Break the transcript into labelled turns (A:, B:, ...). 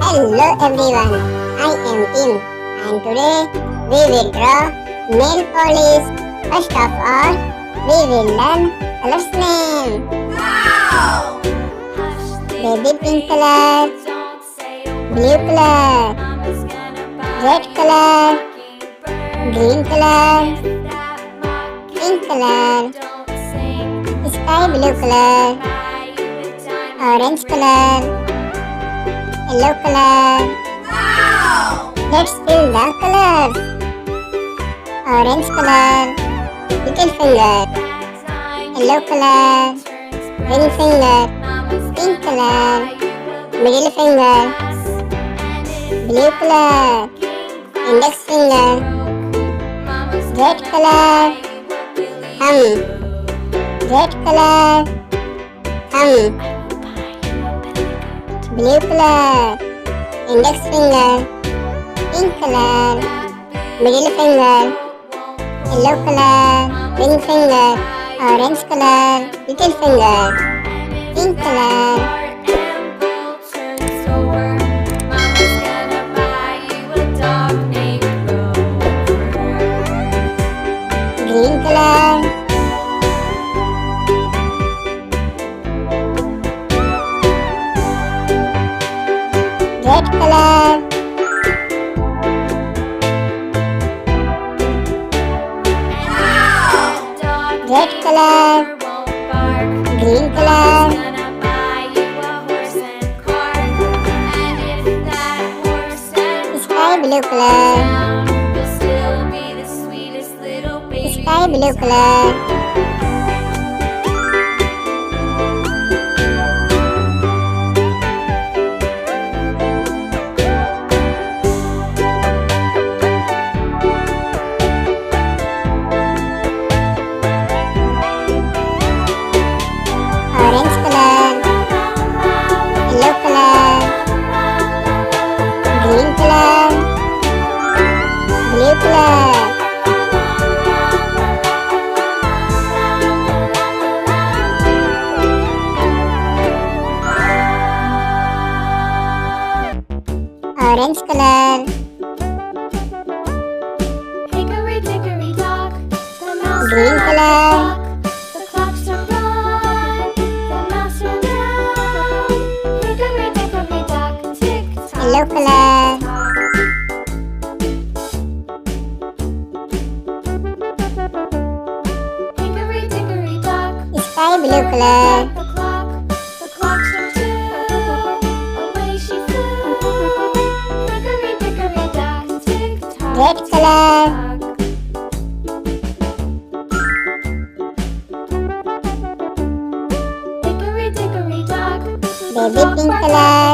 A: Hello everyone, I am Tim and today we will draw nail polish. First of all, we will learn colors name.
B: Wow!
A: Baby pink color, blue color, red color, green color, pink color, sky blue color, orange color, yellow color.
B: Wow!
A: Let's fill the colors. Orange color, little finger. Yellow color, ring finger. Pink color, middle finger. Blue color, index finger. Red color, thumb. Red color, thumb. Blue color, index finger. Pink color, middle finger. Yellow color, ring finger. Orange color, little finger. Pink color, green color, red color, red color, green color, sky blue color, sky blue color, orange color, yellow color, green color, blue color, orange color,
B: Hickory dickory dock, the mouse
A: green
B: ran
A: color,
B: along the clock. The clock struck one, the mouse ran down. Hickory dickory dock, tick tock,
A: yellow color,
B: hickory dickory dock,
A: sky blue color,
B: the clock struck two, away she flew. Hickory dickory dock, tick tock,
A: red color,
B: hickory dickory dock,
A: baby pink color,